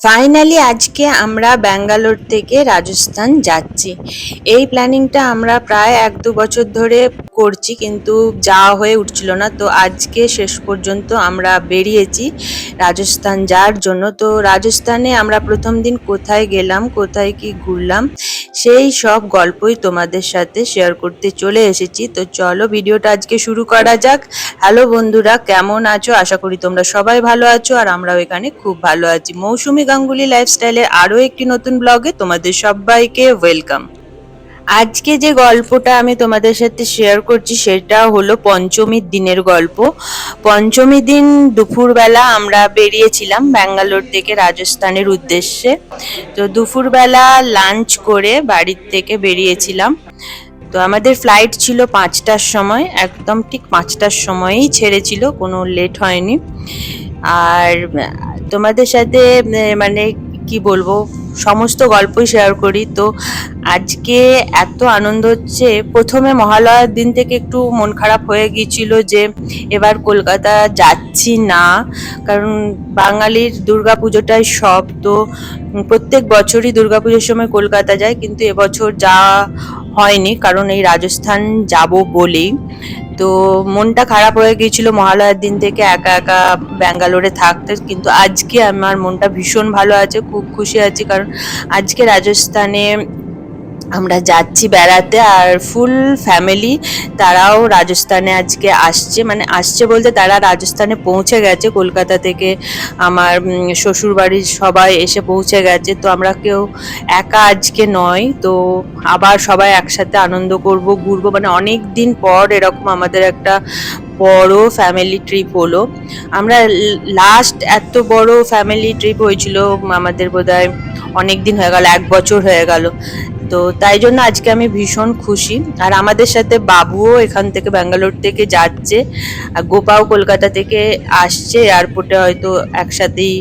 Finally আজকে আমরা ব্যাঙ্গালোর থেকে রাজস্থান যাচ্ছি। এই প্ল্যানিংটা আমরা প্রায় 1-2 বছর ধরে করছি, কিন্তু যাওয়া হয়ে উঠছিল না। তো আজকে শেষ পর্যন্ত আমরা বেরিয়েছি রাজস্থান যাওয়ার জন্য। তো রাজস্থানে আমরা প্রথম দিন কোথায় গেলাম, কোথায় কি ঘুরলাম, সেই সব গল্পই তোমাদের সাথে শেয়ার করতে চলে এসেছি। তো চলো ভিডিওটা আজকে শুরু করা যাক। হ্যালো বন্ধুরা, কেমন আছো? আশা করি তোমরা সবাই ভালো আছো, আর আমরাও এখানে খুব ভালো আছি। মৌসুমী গাঙ্গুলি লাইফস্টাইলের আরো একটি নতুন ব্লগে তোমাদের সবাইকে ওয়েলকাম। আজকে যে গল্পটা আমি তোমাদের সাথে শেয়ার করছি সেটা হলো পঞ্চমীর দিনের গল্প। পঞ্চমী দিন দুপুরবেলা আমরা বেরিয়েছিলাম ব্যাঙ্গালোর থেকে রাজস্থানের উদ্দেশ্যে। তো দুপুরবেলা লাঞ্চ করে বাড়ির থেকে বেরিয়েছিলাম। তো আমাদের ফ্লাইট ছিল 5টার সময়, একদম ঠিক 5টার সময়ই ছেড়েছিল, কোনো লেট হয়নি। আর তোমাদের সাথে মানে কি বলবো, সমস্ত গল্পই শেয়ার করি। তো আজকে এত আনন্দ হচ্ছে। প্রথমে মহালয়ার দিন থেকে একটু মন খারাপ হয়ে গিয়েছিল যে এবার কলকাতা যাচ্ছি না, কারণ বাঙালির দুর্গাপুজোটাই সব। তো প্রত্যেক বছরই দুর্গাপুজোর সময় কলকাতা যায়, কিন্তু এবছর যাওয়া হয়নি কারণ এই রাজস্থান যাব বলেই। তো মনটা খারাপ হয়ে গিয়েছিল মহালয়ার দিন থেকে একা একা ব্যাঙ্গালোরে থাকতে, কিন্তু আজকে আমার মনটা ভীষণ ভালো আছে, খুব খুশি আছি, কারণ আজকে রাজস্থানে আমরা যাচ্ছি বেড়াতে। আর ফুল ফ্যামিলি তারাও রাজস্থানে আজকে আসছে, মানে আসছে বলতে তারা রাজস্থানে পৌঁছে গেছে কলকাতা থেকে। আমার শ্বশুর বাড়ির সবাই এসে পৌঁছে গেছে। তো আমরা কেউ একা আজকে নয়। তো আবার সবাই একসাথে আনন্দ করব, ঘুরবো, মানে অনেক দিন পর এরকম আমাদের একটা বড় ফ্যামিলি ট্রিপ হলো। আমরা লাস্ট এত বড় ফ্যামিলি ট্রিপ হয়েছিল আমাদের বোধহয় অনেক দিন হয়ে গেল, 1 বছর হয়ে গেল। তো তাই জন্য আজকে আমি ভীষণ খুশি। আর আমাদের সাথে বাবুও এখান থেকে ব্যাঙ্গালোর থেকে যাচ্ছে, আর গোপাও কলকাতা থেকে আসছে। এয়ারপোর্টে হয়তো একসাথেই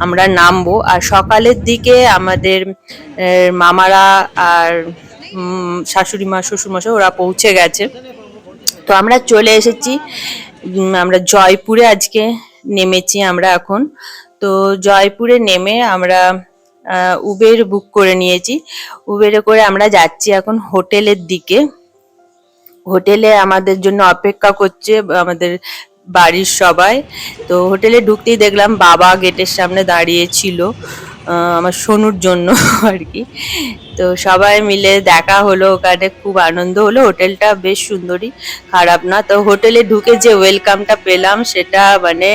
আমরা নামবো। আর সকালের দিকে আমাদের মামারা আর শাশুড়ি মা শ্বশুরমশাই ওরা পৌঁছে গেছে। তো আমরা চলে এসেছি, আমরা জয়পুরে আজকে নেমেছি আমরা এখন। তো জয়পুরে নেমে আমরা উবের বুক করে নিয়েছি। উবেরে করে আমরা যাচ্ছি এখন হোটেলের দিকে। হোটেলে আমাদের জন্য অপেক্ষা করছে আমাদের বাড়ির সবাই। তো হোটেলে ঢুকতেই দেখলাম বাবা গেটের সামনে দাঁড়িয়ে ছিল আমার সোনুর জন্য আর কি। তো সবাই মিলে দেখা হলো, ওখানে খুব আনন্দ হলো। হোটেলটা বেশ সুন্দরই, খারাপ না। তো হোটেলে ঢুকে যে ওয়েলকামটা পেলাম সেটা মানে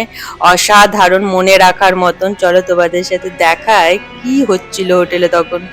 অসাধারণ, মনে রাখার মতন। চলো তোমাদের সাথে দেখায় কি হচ্ছিল হোটেলে তখন।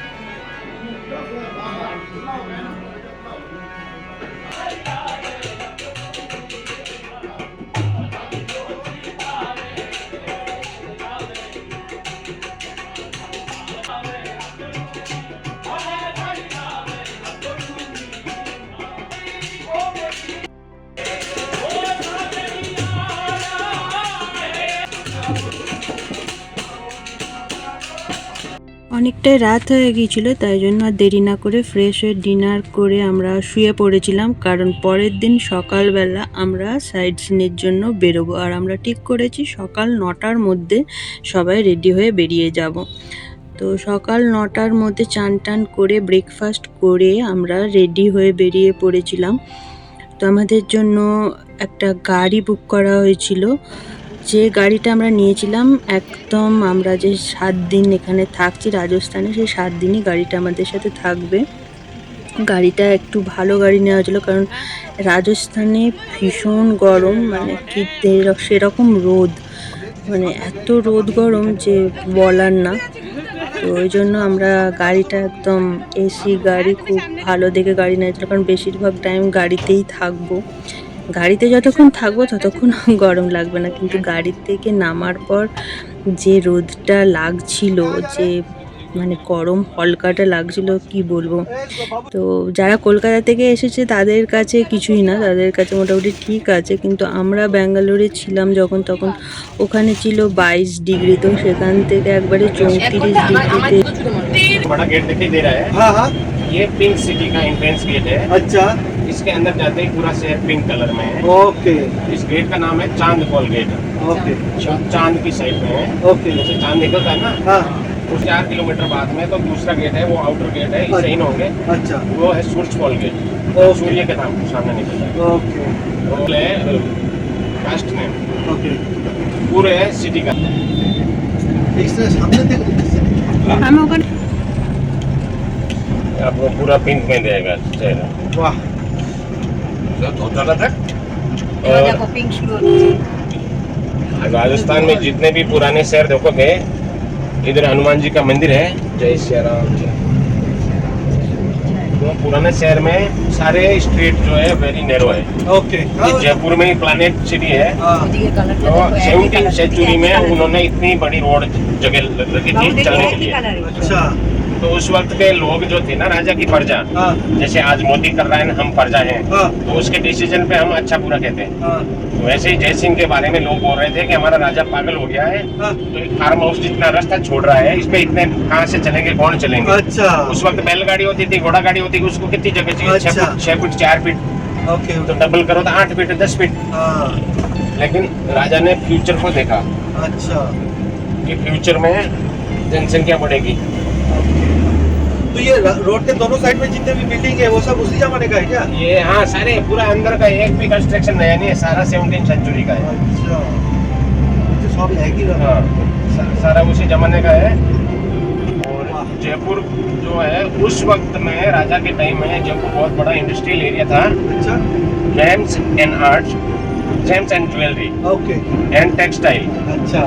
অনেকটাই রাত হয়ে গিয়েছিল, তাই জন্য আর দেরি না করে ফ্রেশ হয়ে ডিনার করে আমরা শুয়ে পড়েছিলাম, কারণ পরের দিন সকালবেলা আমরা সাইট সিনের জন্য বেরোবো। আর আমরা ঠিক করেছি সকাল 9টার মধ্যে সবাই রেডি হয়ে বেরিয়ে যাব। তো সকাল 9টার মধ্যে চান টান করে ব্রেকফাস্ট করে আমরা রেডি হয়ে বেরিয়ে পড়েছিলাম। তো আমাদের জন্য একটা গাড়ি বুক করা হয়েছিল। যে গাড়িটা আমরা নিয়েছিলাম, একদম আমরা যে 7 দিন এখানে থাকছি রাজস্থানে, সেই 7 দিনই গাড়িটা আমাদের সাথে থাকবে। গাড়িটা একটু ভালো গাড়ি নেওয়া হয়েছিল, কারণ রাজস্থানে ভীষণ গরম, মানে কি সেরকম রোদ, মানে এত রোদ গরম যে বলার না। তো ওই জন্য আমরা গাড়িটা একদম এসি গাড়ি, খুব ভালো দেখে গাড়ি নিয়েছিল, কারণ বেশিরভাগ টাইম গাড়িতেই থাকবো। গাড়িতে যতক্ষণ থাকবো ততক্ষণ গরম লাগবে না, কিন্তু গাড়ি থেকে নামার পর যে রোদটা লাগছিল, যে মানে গরম হলকাটা লাগছিল কি বলবো। তো যারা কলকাতা থেকে এসেছে তাদের কাছে কিছুই না, তাদের কাছে মোটামুটি ঠিক আছে, কিন্তু আমরা ব্যাঙ্গালোরে ছিলাম যখন, তখন ওখানে ছিল 22 ডিগ্রি। তো সেখান থেকে একবারে 34 ডিগ্রিতে। बड़ा गेट दिखाई दे रहा है। हाँ हाँ, ये पिंक सिटी का एंट्रेंस गेट है। अच्छा, इसके अंदर जाते ही पूरा शहर पिंक कलर में है। ओके, इस गेट का नाम है चांद फॉल गेट। ओके, चांद की साइड में है। ओके, जैसे चांद निकलता है ना, हाँ, उस 4 किलोमीटर बाद में तो दूसरा गेट है, वो आउटर गेट है, इससे इन होंगे। अच्छा, वो है सूर्यफॉल गेट, सूर्य के नाम सामने निकलता है। ओके, वो है कास्ट नेम। ओके, पूरे है सिटी का। इससे सामने देखो हम ऊपर आपको पूरा पिंक में देगा चेहरा। वाह, बहुत ज्यादा था। और पिंक शुरू राजस्थान में जितने भी पुराने शहर देखोगे, इधर हनुमान जी का मंदिर है, जय श्री राम। तो पुराने शहर में सारे स्ट्रीट जो है वेरी नैरो है। ओके, जयपुर में प्लानेट सिटी है, तो 17वीं सेंचुरी में उन्होंने इतनी बड़ी रोड जगह रखी थी चलने के लिए। अच्छा, तो उस वक्त के लोग जो थे ना, राजा की प्रजा, जैसे आज मोदी कर रहा है ना, हम प्रजा हैं, तो उसके डिसीजन पे हम अच्छा बुरा कहते हैं। तो वैसे ही जय सिंह के बारे में लोग बोल रहे थे कि हमारा राजा पागल हो गया है, तो एक फार्म हाउस जितना रास्ता छोड़ रहा है, इसमें इतने कहाँ से चलेंगे, कौन चलेंगे। अच्छा, उस वक्त बैलगाड़ी होती थी, घोड़ा गाड़ी होती थी, उसको कितनी जगह चाहिए? 6 फीट 4 फीट। ओके, तो डबल करो तो 8 फीट 10 फीट। लेकिन राजा ने फ्यूचर को देखा। अच्छा, कि फ्यूचर में जनसंख्या बढ़ेगी। तो ये रोड के दोनों साइड में जितने भी बिल्डिंग है वो सब उसी जमाने का है क्या? ये हाँ, सारे पूरा अंदर का एक भी कंस्ट्रक्शन नया नहीं है, सारा 17वीं सेंचुरी का है। अच्छा, सब है कि हाँ, सारा उसी जमाने का है। और जयपुर जो है उस वक्त में राजा के टाइम में जयपुर बहुत बड़ा इंडस्ट्रियल एरिया था। अच्छा, James and art, James and jewellery, okay, and textile. अच्छा,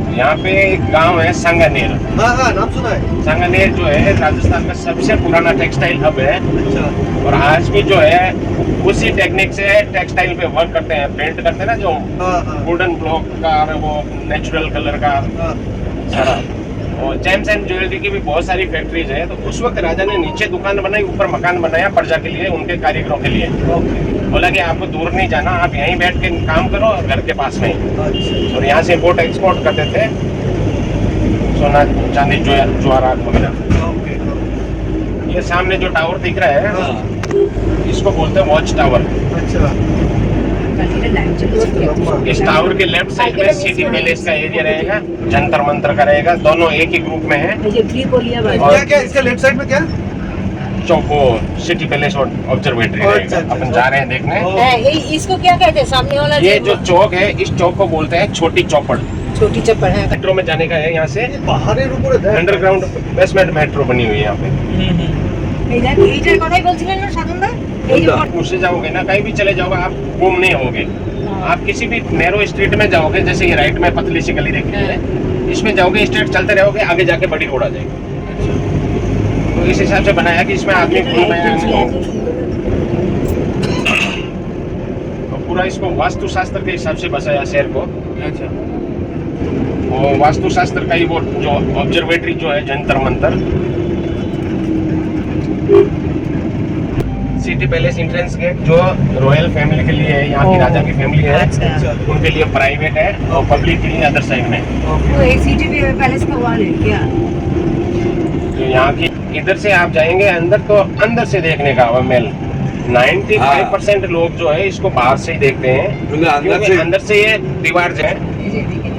यहाँ पे एक गांव है संगनेर। हाँ हाँ, नाम सुना है। संगनेर जो है राजस्थान का सबसे पुराना टेक्सटाइल हब है। अच्छा, और आज भी जो है उसी टेक्निक से टेक्सटाइल पे वर्क करते हैं, पेंट करते हैं ना, जो वुडन ब्लॉक का और वो नेचुरल कलर का सारा। और जेम्स एंड ज्वेलरी की भी बहुत सारी फैक्ट्रीज है। तो उस वक्त राजा ने नीचे दुकान बनाई, ऊपर मकान बनाया प्रजा के लिए, उनके कारीगरों के लिए। बोला कि आपको दूर नहीं जाना, आप यहीं बैठ के काम करो घर के पास में। और यहाँ से इम्पोर्ट एक्सपोर्ट करते थे, सोना चांदी ज्वारात वगैरह। ये सामने जो टावर दिख रहा है, इसको बोलते हैं वॉच टावर। अच्छा, इस टावर के लेफ्ट साइड में सिटी पैलेस का एरिया रहेगा, जंतर मंतर का रहेगा, दोनों एक ही ग्रुप में है। और क्या इसके लेफ्ट साइड में क्या चौको सिटी पैलेस और ऑब्जर्वेटरी रहेगा। अपन जा रहे हैं देखने। इसको क्या कहते हैं सामने वाला? ये जो चौक है, इस चौक को बोलते हैं छोटी चौपड़। छोटी चौपड़ है। मेट्रो में जाने का है, यहाँ से बाहर अंडरग्राउंड बेसमेंट मेट्रो बनी हुई है यहाँ पे। उससे जाओगे ना, कहीं भी चले जाओगे आप गुम नहीं होगे। आप किसी भी नैरो स्ट्रीट में जाओगे, जैसे ये राइट में पतली सी गली देखी है, इसमें जाओगे स्ट्रेट चलते रहोगे, आगे जाके बड़ी रोड आ जाएगी। तो इस हिसाब से बनाया कि इसमें आदमी घूम रहे। तो पूरा इसको वास्तु शास्त्र के हिसाब से बसाया शहर को। अच्छा, और वास्तु शास्त्र का ही वो जो ऑब्जर्वेटरी जो है, Jantar Mantar. City palace entrance gate जो रॉयल फैमिली के लिए है, यहाँ की राजा की फैमिली है, उनके लिए प्राइवेट है, और पब्लिक के लिए अदर साइड में। तो सिटी पैलेस का वॉल है क्या? तो यहाँ की इधर से आप जाएंगे अंदर, तो अंदर से देखने का महल 95% लोग जो है इसको बाहर से ही देखते हैं, क्योंकि अंदर से ये दीवार जो है,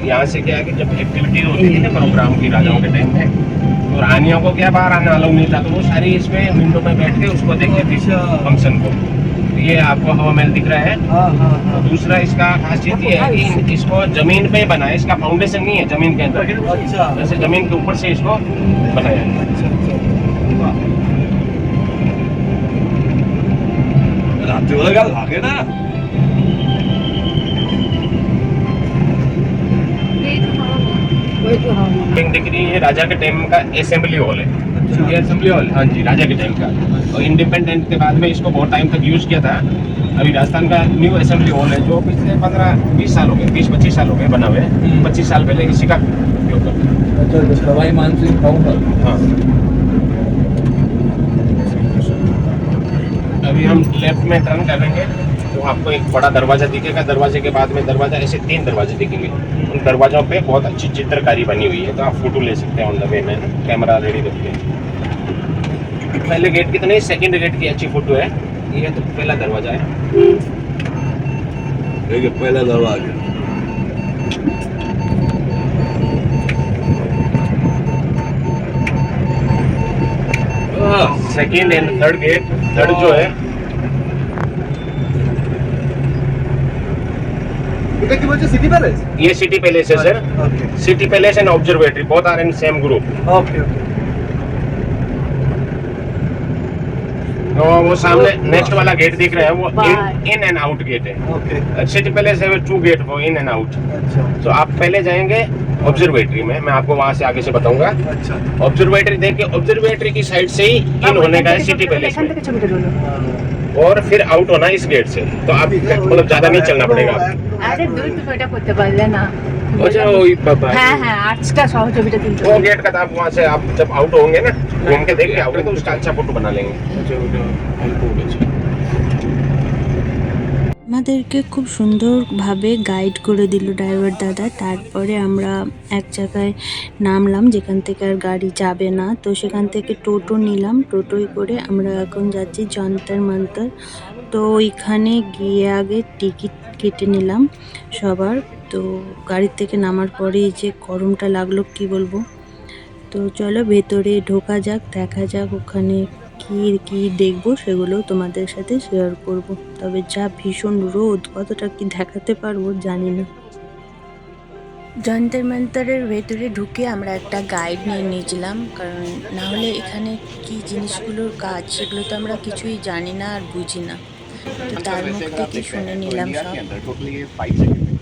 यहाँ से क्या है कि जब एक्टिविटी होती थी ना प्रोग्राम की राजाओं के टाइम में, तो रानियों को क्या बाहर आना अलाउ नहीं था, तो वो सारी इसमें विंडो में बैठ के उसको देखते थे फंक्शन को। तो ये आपको हवा महल दिख रहा है। तो दूसरा इसका खासियत ये है कि इसको जमीन पे बना है, इसका फाउंडेशन नहीं है जमीन के अंदर, जैसे जमीन के ऊपर से इसको बनाया है। ना डिग्री ये राजा के टाइम का असेंबली हॉल है। ये असेंबली हॉल, हाँ जी, राजा के टाइम का। और इंडिपेंडेंट के बाद में इसको बहुत टाइम तक यूज किया था। अभी राजस्थान का न्यू असेंबली हॉल है, जो पिछले 15-20 साल हो गए, 20-25 साल हो गए बना हुए। 25 साल पहले इसी का उपयोग करते हैं। सवाई मानसिंह हाँ। अभी हम लेफ्ट में टर्न करेंगे तो आपको एक बड़ा दरवाजा दिखेगा। दरवाजे के बाद में दरवाजा, ऐसे 3 दरवाजे दिखेंगे। उन दरवाजों पे बहुत अच्छी चित्रकारी बनी हुई है, तो आप फोटो ले सकते हैं ऑन द वे में। कैमरा रेडी रखते हैं। पहले गेट की तो नहीं, सेकंड गेट की अच्छी फोटो है। ये तो पहला दरवाजा है, पहला दरवाजा। Second and third gate, third जो है এটা কি বলছে সিটি প্যালেস? ये सिटी पैलेस है sir. Okay city palace and observatory both are in same group. Okay okay तो वो सामने नेक्स्ट वाला गेट दिख रहा है वो बाहर। इन एंड आउट गेट है। ওকে सिटी पैलेस है 2 गेट वो इन एंड आउट। আচ্ছা तो आप पहले जाएंगे ऑब्जर्वेटरी में, मैं आपको वहां से आगे से बताऊंगा। আচ্ছা ऑब्जर्वेटरी देख के ऑब्जर्वेटरी की साइड से ही इन होने का है सिटी पैलेस এখান में, থেকে ছবিটা তোলো। और फिर आउट होना इस गेट से। तो आप मतलब ज्यादा नहीं चलना पड़ेगा आपको। আরে দুই তুমি এটা করতে পারলে না। अच्छा वही बाबा হ্যাঁ হ্যাঁ আর্টসটা সহ ছবিটা তুলতে वो गेट का तो आप वहां से आप जब आउट होंगे ना, घूम के देख के आओगे तो उसका अच्छा फोटो बना लेंगे। আমাদেরকে খুব সুন্দরভাবে গাইড করে দিল ড্রাইভার দাদা। তারপরে আমরা এক জায়গায় নামলাম যেখান থেকে আর গাড়ি যাবে না, তো সেখান থেকে টোটো নিলাম। টোটোয় করে আমরা এখন যাচ্ছি যন্তর মন্তর। তো ওইখানে গিয়ে আগে টিকিট কেটে নিলাম সবার। তো গাড়ি থেকে নামার পরে এই যে গরমটা লাগলো কি বলবো। তো চলো ভেতরে ঢোকা যাক, দেখা যাক ওখানে কি কি দেখবো সেগুলো তোমাদের সাথে শেয়ার করব। তবে যা ভীষণ রোদ, কতটা কি দেখাতে পারবো জানি না। যন্তর মন্তরের ভেতরে ঢুকে আমরা একটা গাইড নিয়ে নিয়েছিলাম, কারণ না হলে এখানে কি জিনিসগুলোর কাজ সেগুলো তো আমরা কিছুই জানি না আর বুঝি না। তো তার মুখ থেকে শুনে নিলাম সব। टोटली ये 5 जगह पे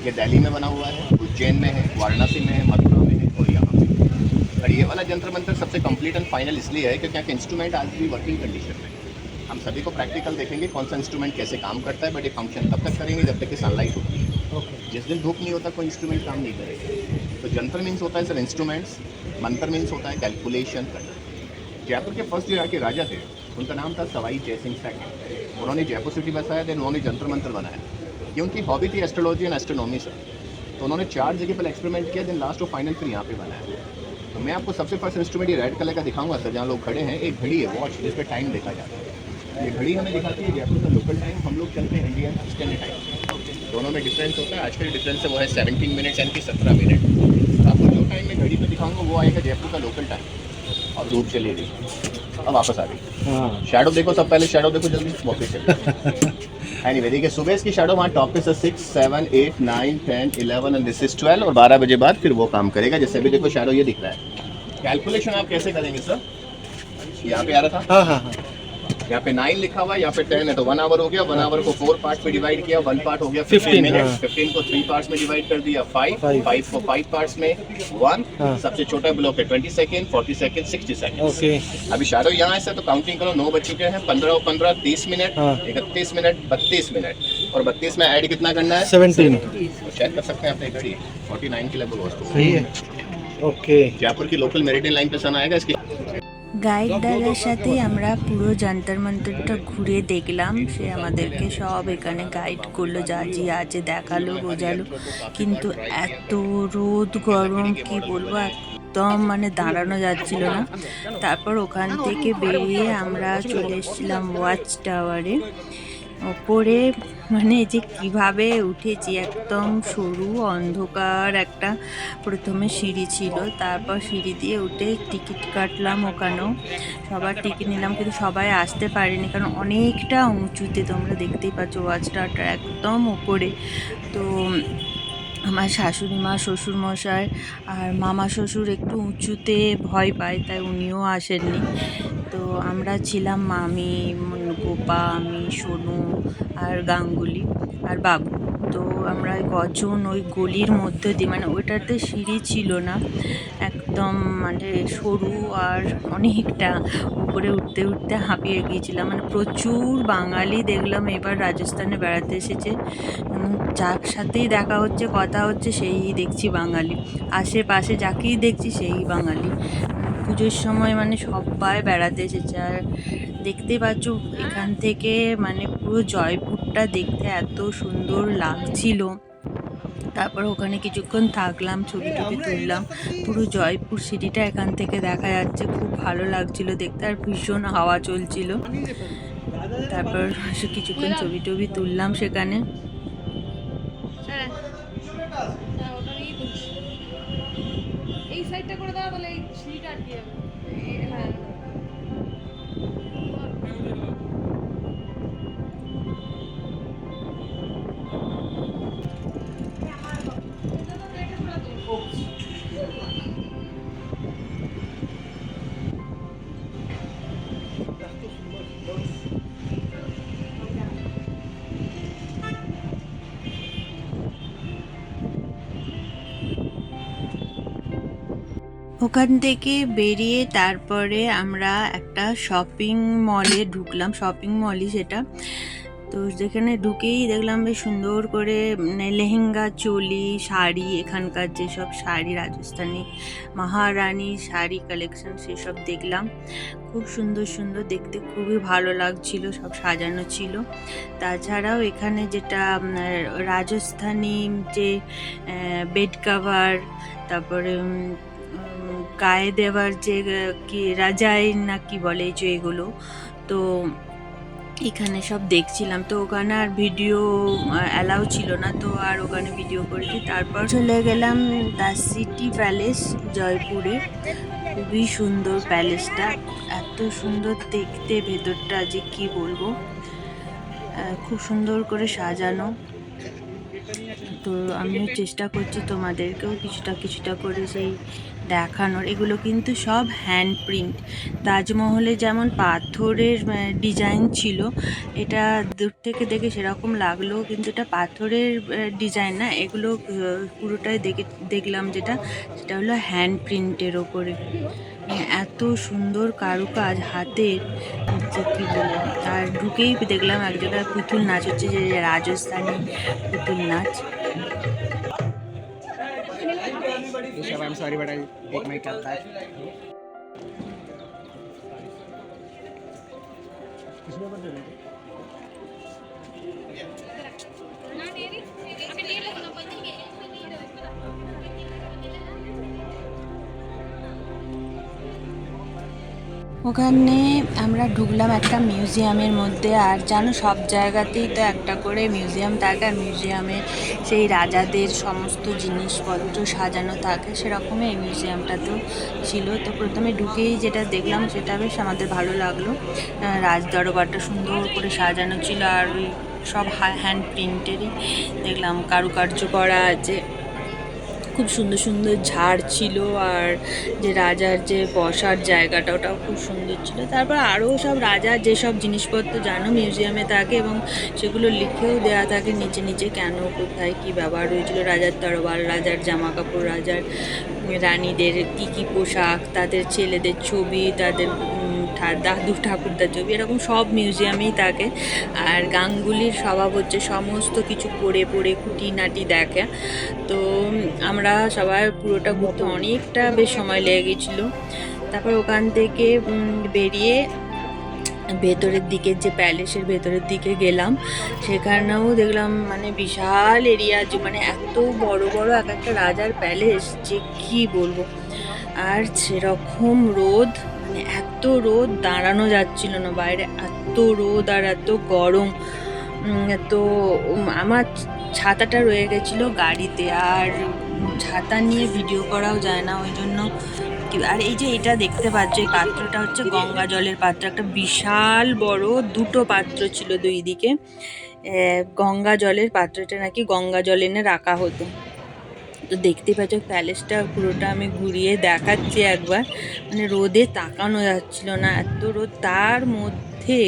ये दिल्ली में बना हुआ है, उज्जैन में है, वाराणसी में है, मथुरा में है और यहाँ पे। और ये वाला जंतर मंतर सबसे कंप्लीट एंड फाइनल इसलिए है क्योंकि यहाँ के इंस्ट्रूमेंट आज भी वर्किंग कंडीशन में है। हम सभी को प्रैक्टिकल देखेंगे कौन सा इंस्ट्रूमेंट कैसे काम करता है, बट ये फंक्शन तब तक करेंगे जब तक कि सनलाइट होती है। जिस दिन धूप नहीं होता कोई इंस्ट्रूमेंट काम नहीं करेगा। तो जंतर मीन्स होता है सर इंस्ट्रूमेंट्स, मंत्र मीन्स होता है कैलकुलेशन करना। जयपुर के फर्स्ट जो यहाँ के राजा थे उनका नाम था सवाई जय सिंह सेकंड। उन्होंने जयपुर सिटी बसाया, देन उन्होंने जंतर मंतर बनाया। ये उनकी हॉबी थी एस्ट्रोलॉजी एंड एस्ट्रोनॉमी सर। तो उन्होंने 4 जगह पर एक्सपेरिमेंट किया, देन लास्ट और फाइनल फिर यहाँ पे बनाया। तो मैं आपको सबसे फर्स्ट इंस्ट्रूमेंट ये रेड कलर का दिखाऊंगा सर, जहाँ लोग खड़े हैं। एक घड़ी है वॉच जिस पे टाइम देखा जाता है। ये घड़ी हमें दिखाती है जयपुर का लोकल टाइम, हम लोग चलते हैं इंडियन स्टैंडर्ड टाइम। दोनों में डिफरेंस होता है। आज का डिफरेंस है वो है 17 मिनट्स यानी कि 17 मिनट। तो आपको जो टाइम में घड़ी पे दिखाऊंगा वो आएगा जयपुर का लोकल टाइम। और धूप चली गई, अब वापस आ गई। शैडो देखो, सब पहले शैडो देखो जल्दी, वापस चलो। एनीवे देखिए सुबह इसकी शैडो वहाँ टॉप पे से 6, 7, 8, 9, 10, 11 एंड दिस इज 12 और 12 बजे बाद फिर वो काम करेगा। जैसे अभी देखो शैडो ये दिख रहा है। कैलकुलेशन आप कैसे करेंगे सर? यहाँ पे आ रहा था, हाँ हाँ हाँ यहाँ पे 9 लिखा हुआ है, यहाँ पे 10 है, तो 1 आवर हो गया। 1 आवर को 4 पार्ट में डिवाइड किया, 1 पार्ट हो गया 15 मिनट। 15 को 3 पार्ट्स में डिवाइड कर दिया 5 को 5 पार्ट्स में 1। सबसे छोटा ब्लॉक है 20 सेकंड, 40 सेकंड, 60 सेकंड। ओके अभी शैडो यहाँ है तो काउंटिंग करो, 9 बज चुके हैं। 15 और 15 30 मिनट, 31 मिनट, 32 मिनट और 32 में ऐड कितना करना है? 17 तो चेक कर सकते हैं अपने घड़ी 49 के लेवल वॉच। सही है ओके जयपुर की लोकल मेरिडियन लाइन पे सन आएगा इसकी। গাইড দাদার সাথে আমরা পুরো যন্তর মন্তরটা ঘুরে দেখলাম। সে আমাদেরকে সব এখানে গাইড করলো, যা যা আছে দেখালো, বোঝালো। কিন্তু এত রোদ গরম কি বলবো, একদম মানে দাঁড়ানো যাচ্ছিল না। তারপর ওখান থেকে বেরিয়ে আমরা চলে এসেছিলাম ওয়াচ টাওয়ারে। ওপরে মানে যে কিভাবে উঠেছি, একদম সরু অন্ধকার একটা প্রথমে সিঁড়ি ছিল, তারপর সিঁড়ি দিয়ে উঠে টিকিট কাটলাম। ওখানেও সবার টিকিট নিলাম, কিন্তু সবাই আসতে পারেনি কারণ অনেকটা উঁচুতে, তোমরা দেখতেই পাচ্ছ ওয়াচ টাওয়ারটা একদম উপরে। তো আমার শাশুড়ি মা, শ্বশুরমশাই আর মামা শ্বশুর একটু উঁচুতে ভয় পায়, তাই উনিও আসেননি। তো আমরা ছিলাম মামি, গোপা, আমি, সোনু আর গাঙ্গুলি আর বাবু। তো আমরা কজন ওই গলির মধ্যে দিয়ে, মানে ওইটাতে সিঁড়ি ছিল না, একদম মানে সরু আর অনেকটা উপরে উঠতে উঠতে হাঁপিয়ে গিয়েছিলাম। মানে প্রচুর বাঙালি দেখলাম এবার রাজস্থানে বেড়াতে এসেছে, যার সাথেই দেখা হচ্ছে কথা হচ্ছে সেই দেখছি বাঙালি, আশেপাশে যাকেই দেখছি সেই বাঙালি। পুজোর সময় মানে সবাই বেড়াতে এসেছে। আর দেখতে পাচ্ছ এখান থেকে মানে পুরো জয়পুরটা দেখতে এত সুন্দর লাগছিল। তারপর ওখানে কিছুক্ষণ থাকলাম, ছবি টবি তুললাম। পুরো জয়পুর সিটিটা এখান থেকে দেখা যাচ্ছে, খুব ভালো লাগছিল দেখতে, আর ভীষণ হাওয়া চলছিল। তারপর কিছুক্ষণ ছবি টবি তুললাম সেখানে। এই সাইডটা করে দাও, তাহলে এই সিঁড়িটা আটকে যাবে। হ্যাঁ ওখান থেকে বেরিয়ে তারপরে আমরা একটা শপিং মলে ঢুকলাম, শপিং মলই সেটা। তো যেখানে ঢুকেই দেখলাম বেশ সুন্দর করে লেহেঙ্গা, চোলি, শাড়ি, এখানকার যেসব শাড়ি রাজস্থানী মহারানী শাড়ি কালেকশন সেসব দেখলাম। খুব সুন্দর সুন্দর, দেখতে খুবই ভালো লাগছিল, সব সাজানো ছিল। তাছাড়াও এখানে যেটা রাজস্থানী যে বেড কাভার, তারপরে গায়ে দেওয়ার যে কি রাজাই না কি বলে যে এগুলো, তো এখানে সব দেখছিলাম। তো ওখানে আর ভিডিও অ্যালাউ ছিল না, তো আর ওখানে ভিডিও করেছি। তারপর চলে গেলাম দ্য সিটি প্যালেস জয়পুরে। খুবই সুন্দর প্যালেসটা, এত সুন্দর দেখতে ভেতরটা যে কি বলবো, খুব সুন্দর করে সাজানো। তো আমিও চেষ্টা করছি তোমাদেরকেও কিছুটা করে সেই দেখানোর। এগুলো কিন্তু সব হ্যান্ড প্রিন্ট। তাজমহলে যেমন পাথরের ডিজাইন ছিল, এটা দূর থেকে দেখে সেরকম লাগলো, কিন্তু এটা পাথরের ডিজাইন না, এগুলো পুরোটাই দেখলাম যেটা, সেটা হলো হ্যান্ড প্রিন্টের ওপরে। এত সুন্দর কারুকাজ হাতের, যে কী বলবো। আর ঢুকেই দেখলাম এক জায়গায় পুতুল নাচ হচ্ছে, যে রাজস্থানী পুতুল নাচ। I'm sorry, but I'll take my cap back. ওখানে আমরা ঢুকলাম একটা মিউজিয়ামের মধ্যে। আর জানো, সব জায়গাতেই তো একটা করে মিউজিয়াম থাকে, আর মিউজিয়ামে সেই রাজাদের সমস্ত জিনিসপত্র সাজানো থাকে, সেরকমই এই মিউজিয়ামটাতেও ছিল। তো প্রথমে ঢুকেই যেটা দেখলাম সেটা বেশ আমাদের ভালো লাগলো। রাজদরবারটা সুন্দর করে সাজানো ছিল, আর ওই সব হ্যান্ড প্রিন্টেরই দেখলাম, কারুকার্য করা আছে। খুব সুন্দর সুন্দর ঝাড় ছিল, আর যে রাজার যে বসার জায়গাটা ওটাও খুব সুন্দর ছিল। তারপর আরও সব রাজার যেসব জিনিসপত্র জানো মিউজিয়ামে থাকে, এবং সেগুলো লিখেও দেওয়া থাকে নিচে নিচে, কেন কোথায় কী ব্যবহার হয়েছিল। রাজার তরোয়াল, রাজার জামা কাপড়, রাজার রানীদের কী কী পোশাক, তাদের ছেলেদের ছবি, তাদের দাদু ঠাকুরদার ছবি, এরকম সব মিউজিয়ামেই থাকে। আর গাঙ্গুলির স্বভাব হচ্ছে সমস্ত কিছু পড়ে পড়ে খুঁটিনাটি দেখা। তো আমরা সবাই পুরোটা ঘুরতে অনেকটা বেশ সময় লেগে গেছিলো। তারপর ওখান থেকে বেরিয়ে ভেতরের দিকে, যে প্যালেসের ভেতরের দিকে গেলাম, সেখানেও দেখলাম মানে বিশাল এরিয়া, যে মানে এত বড় বড় এক একটা রাজার প্যালেস, যে কি বলবো। আর সেরকম রোদ, মানে এত রোদ, দাঁড়ানো যাচ্ছিল না বাইরে, এত রোদ আর এত গরম। তো আমার ছাতাটা রয়ে গেছিলো গাড়িতে, আর ছাতা নিয়ে ভিডিও করাও যায় না, ওই জন্য। আর এই যে এটা দেখতে পাচ্ছ, এই পাত্রটা হচ্ছে গঙ্গা জলের পাত্র, একটা বিশাল বড়, দুটো পাত্র ছিল দুই দিকে। গঙ্গা জলের পাত্রটা নাকি গঙ্গা জল এনে রাখা হতো। তো দেখতে পাচ্ছ প্যালেসটা পুরোটা আমি ঘুরিয়ে দেখাচ্ছি একবার, মানে রোদে তাকানো যাচ্ছিল না, এত রোদ। তার মধ্যে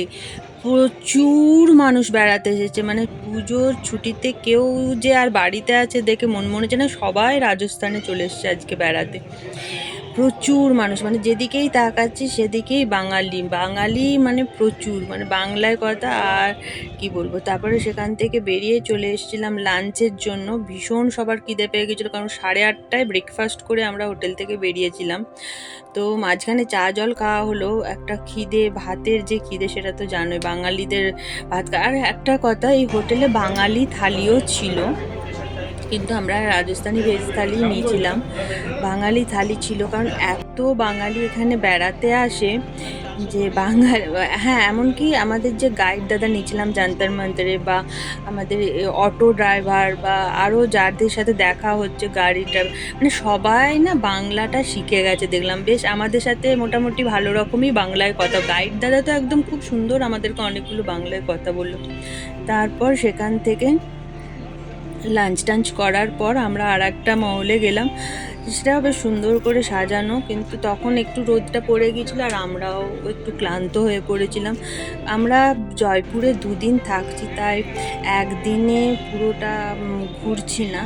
প্রচুর মানুষ বেড়াতে এসেছে, মানে পুজোর ছুটিতে কেউ যে আর বাড়িতে আছে দেখে মনে হচ্ছে না, সবাই রাজস্থানে চলে এসছে আজকে বেড়াতে। প্রচুর মানুষ, মানে যেদিকেই তাকাচ্ছি সেদিকেই বাঙালি বাঙালি, মানে প্রচুর, মানে বাংলায় কথা আর কি বলবো। তারপরে সেখান থেকে বেরিয়ে চলে এসেছিলাম লাঞ্চের জন্য। ভীষণ সবার খিদে পেয়ে গেছিলো, কারণ 8:30টায় ব্রেকফাস্ট করে আমরা হোটেল থেকে বেরিয়েছিলাম। তো মাঝখানে চা জল খাওয়া হলো, একটা খিদে, ভাতের যে খিদে সেটা তো জানোই, বাঙালিদের ভাত। আর একটা কথা, এই হোটেলে বাঙালি থালিও ছিল, কিন্তু আমরা রাজস্থানি ভেজ থালি নিয়েছিলাম। বাঙালি থালি ছিল, কারণ এত বাঙালি এখানে বেড়াতে আসে যে হ্যাঁ, এমনকি আমাদের যে গাইড দাদা নিয়েছিলাম জান্তর মন্তরে, বা আমাদের অটো ড্রাইভার, বা আরও যাদের সাথে দেখা হচ্ছে গাড়িটা, মানে সবাই না বাংলাটা শিখে গেছে দেখলাম। বেশ আমাদের সাথে মোটামুটি ভালো রকমই বাংলায় কথা, গাইড দাদা তো একদম খুব সুন্দর আমাদেরকে অনেকগুলো বাংলায় কথা বললো। তারপর সেখান থেকে লাঞ্চ টাঞ্চ করার পর আমরা আর একটা মহলে গেলাম, সেটাও বেশ সুন্দর করে সাজানো, কিন্তু তখন একটু রোদটা পড়ে গিয়েছিলো, আর আমরাও একটু ক্লান্ত হয়ে পড়েছিলাম। আমরা জয়পুরে 2 দিন থাকছি, তাই একদিনে পুরোটা ঘুরছি না।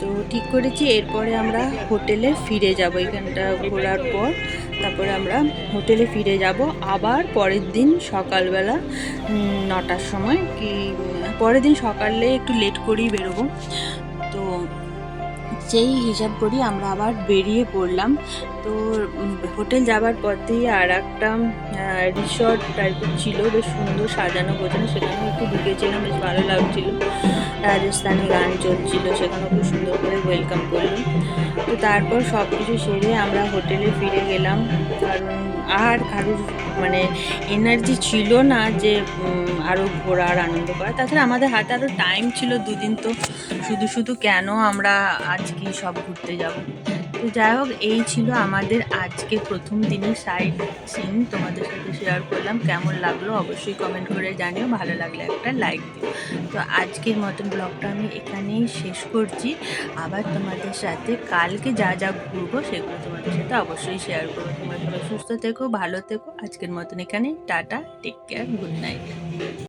তো ঠিক করেছি এরপরে আমরা হোটেলে ফিরে যাব, এখানটা ঘোরার পর তারপরে আমরা হোটেলে ফিরে যাব আবার পরের দিন সকালবেলা 9টার সময় কি পরের দিন সকালে একটু লেট করেই বেরোবো। তো সেই হিসাব করি আমরা আবার বেরিয়ে পড়লাম। তো হোটেল যাবার পথেই আর একটা রিসর্ট টাইপের ছিল, বেশ সুন্দর সাজানো গোছানো, সেখানেও একটু ঢুকেছিলাম, বেশ ভালো লাগছিল। রাজস্থানি গান চলছিল, সেখানেও খুব সুন্দর করে ওয়েলকাম করলো। তো তারপর সব কিছু সেরে আমরা হোটেলে ফিরে গেলাম, কারণ আর কারোর মানে এনার্জি ছিল না যে আরও ঘোরার আনন্দ করা। তাছাড়া আমাদের হাতে আরও টাইম ছিল 2 দিন, তো শুধু শুধু কেন আমরা আজকে সব ঘুরতে যাব। তো যাই হোক, এই ছিল আমাদের আজকে প্রথম দিনের সাইট সিন, তোমাদের সাথে শেয়ার করলাম। কেমন লাগলো অবশ্যই কমেন্ট করে জানিও, ভালো লাগলে একটা লাইক দিও। তো আজকের মতন ব্লগটা আমি এখানেই শেষ করছি। আবার তোমাদের সাথে কালকে যা যা ঘুরবো সেগুলো তোমাদের সাথে অবশ্যই শেয়ার করবো। তোমরা সবাই সুস্থ থেকো, ভালো থেকো। আজকের মতন এখানে tata, take care, good night.